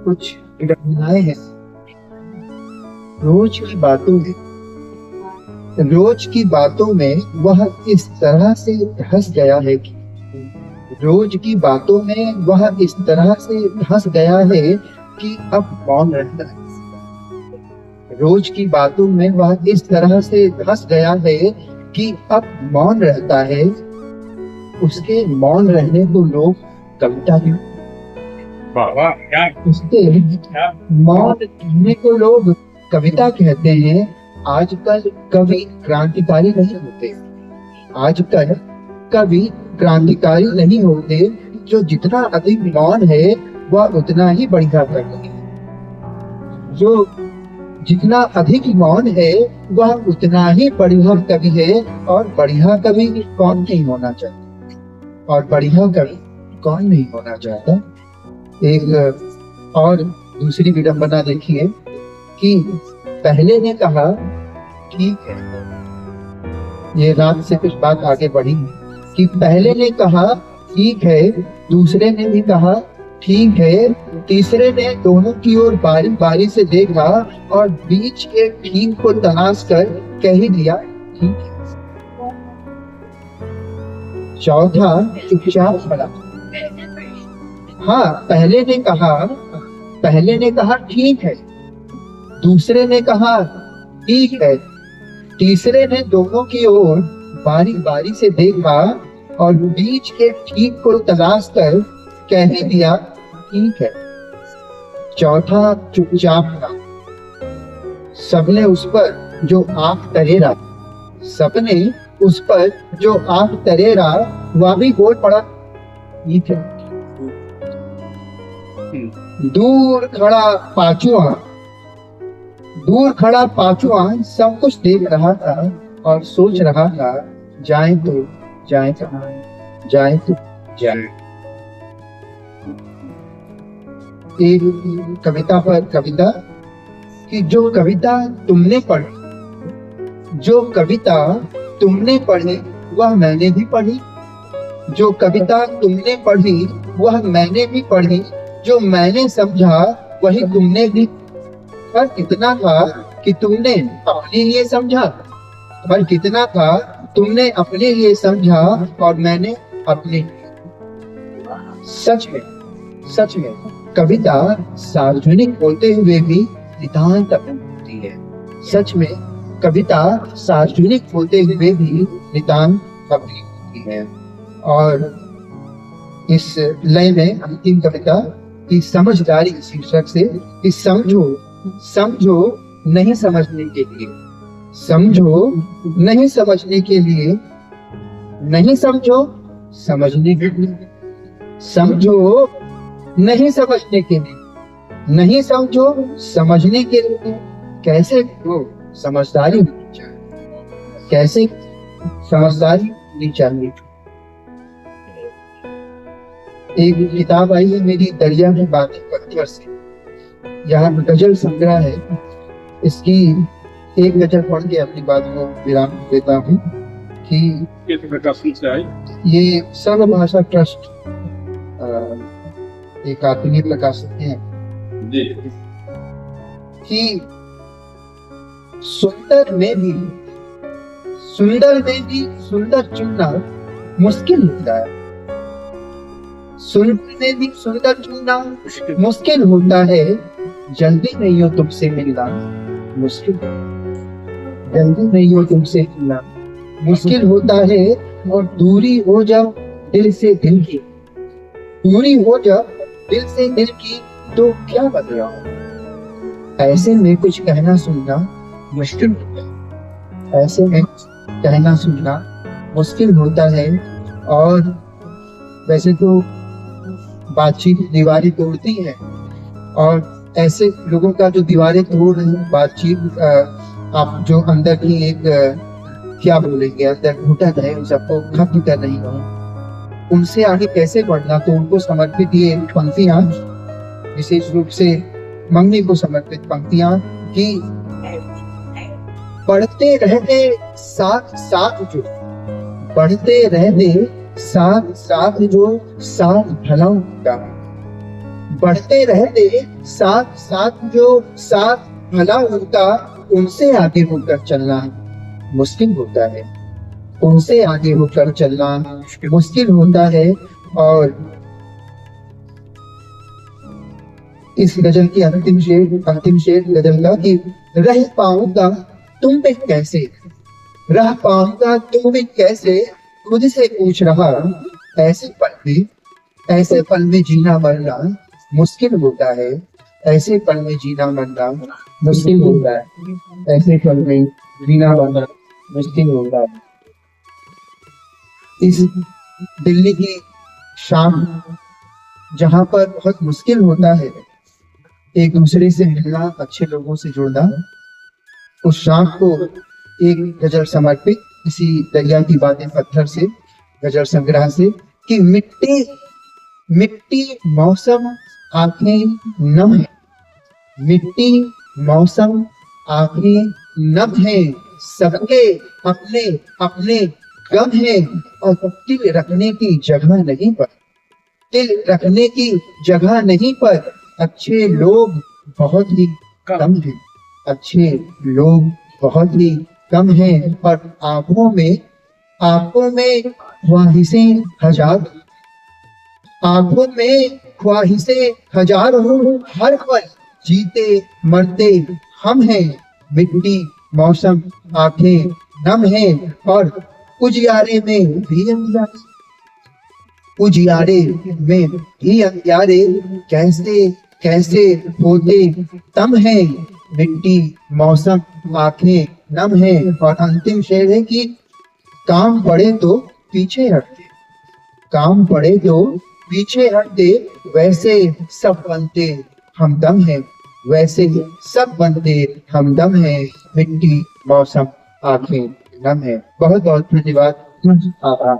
कुछ घटनाएं हैं रोज की बातों में। रोज की बातों में वह इस तरह से धंस गया है कि रोज की बातों में वह इस तरह से धंस गया है कि अब मौन रहता है। रोज की बातों में वह इस तरह से धंस गया है कि अब मौन रहता है। उसके मौन रहने को लोग कविता की उसके मौन रहने को लोग कविता कहते हैं। आजकल कवि क्रांतिकारी नहीं होते। आजकल कवि क्रांतिकारी नहीं होते। जो जितना अधिक मौन है वह उतना ही बढ़िया कवि है। जो जितना अधिक मौन है वह उतना ही बढ़िया कवि है। और बढ़िया कवि कौन नहीं होना चाहता? और बढ़िया कवि कौन नहीं होना चाहता? एक और दूसरी विडंबना देखिए कि पहले ने कहा ठीक है। ये रात से कुछ बात आगे बढ़ी कि पहले ने कहा ठीक है, दूसरे ने भी कहा ठीक है, तीसरे ने दोनों की ओर बारी बारी से देखा और बीच के ठीक को तलाश कर कह ही दिया ठीक है। चौथा चुपचाप पड़ा। हाँ, पहले ने कहा ठीक है, दूसरे ने कहा ठीक है, तीसरे ने दोनों की ओर बारी बारी से देखा और बीच के ठीक को तलाश कर कह ही दिया ठीक है। चौथा चुपचाप रहा। सबने उस पर जो आंख तरेरा, सबने उस पर जो आंख तरेरा वह भी बोल पड़ा ठीक है। दूर खड़ा पांचवा सब कुछ देख रहा था और सोच रहा था जाए तो जाए कहाँ, जाए तो जाए। एक कविता पर कविता कि जो कविता तुमने पढ़ी वह मैंने भी पढ़ी। जो कविता तुमने पढ़ी वह मैंने भी पढ़ी। जो मैंने समझा वही तुमने भी। पर इतना था कि तुमने अपने लिए समझा। पर कितना था तुमने अपने लिए समझा और मैंने अपने। सच में कविता सार्वजनिक होते हुए भी नितांत अपनी होती है। सच में कविता सार्वजनिक होते हुए भी नितांत अपनी होती है। और इस लय में अंतिम कविता की समझदारी शीर्षक से कि समझो नहीं समझने के लिए, समझो नहीं समझने के लिए, नहीं समझो समझने के लिए, समझो नहीं समझने के लिए, नहीं समझो समझने के लिए। कैसे हो समझदारी होनी चाहिए, कैसे समझदारी होनी चाहिए। एक किताब आई है मेरी दरिया की बातें पत्थर से। यहाँ गजल संग्रह है। इसकी एक गजल पढ़ के अपनी बात को विराम देता हूँ कि ये सर्वभाषा ट्रस्ट एक आत्मीय प्रकाशक है कि सुंदर में भी सुंदर चुनना मुश्किल होता है। सुंदर में भी सुंदर चुनना मुश्किल होता है। जल्दी नहीं हो तुमसे मिलना मुश्किल, जल्दी नहीं हो तुमसे मिलना मुश्किल होता है। और दूरी हो जब दिल से दिल की, दूरी हो जब दिल से दिल की तो क्या बदलाव। ऐसे में कुछ कहना सुनना मुश्किल होता है। ऐसे में कहना सुनना मुश्किल होता है। और वैसे तो बातचीत दीवारें तोड़ती है और ऐसे लोगों का जो दीवारें तोड़ रही बातचीत, आप जो अंदर की एक क्या बोलेंगे, अंदर घुटन है, उन सबको खत्म कर रही हो, उनसे आगे कैसे बढ़ना। तो उनको समर्पित ये पंक्तियां, विशेष रूप से मम्मी को समर्पित पंक्तियां कि बढ़ते रहते साथ साथ जो, बढ़ते रहते साथ साथ जो साथ भला होगा, बढ़ते रहते साथ साथ जो साथ भला उनका, उनसे आगे होकर चलना मुश्किल होता है, उनसे आगे होकर चलना मुश्किल होता है। और इस गजल की अंतिम शेर गजल का कि रह पाऊंगा तुम पे कैसे, रह पाऊंगा तुम पे कैसे, खुद से पूछ रहा, ऐसे पल में जीना मरना मुश्किल होता है, ऐसे पल में जीना मरना मुश्किल होता है, ऐसे पल में जीना मरना मुश्किल होता है। इस दिल्ली की शाम जहाँ पर बहुत मुश्किल होता है एक दूसरे से मिलना, अच्छे लोगों से जुड़ना, उस शाम को एक गजल समर्पित इसी दरिया की बातें पत्थर से गजल संग्रह से कि मिट्टी मिट्टी मौसम आंखें नम है, मिट्टी मौसम आंखें नम है, सबके अपने अपने गम है, और दिल रखने की जगह नहीं पर, दिल रखने की जगह नहीं पर, अच्छे लोग बहुत ही कम हैं, अच्छे लोग बहुत ही कम हैं, और आंखों में ख्वाहिशें हजार, आंखों में ख्वाहिशें हजारों, हर पल जीते मरते हम हैं, मिट्टी मौसम आंखें नम है, और उजियारे में भी अंधियारे, उजियारे में भी अंधियारे, कैसे कैसे होते तम है, मिट्टी मौसम आंखें नम है। और अंतिम शेर है कि काम पड़े तो पीछे हटते, काम पड़े तो पीछे हटते, वैसे सब बनते हमदम है, वैसे सब बनते हमदम है, मिट्टी मौसम आंखें नम है। बहुत बहुत धन्यवाद, आभार।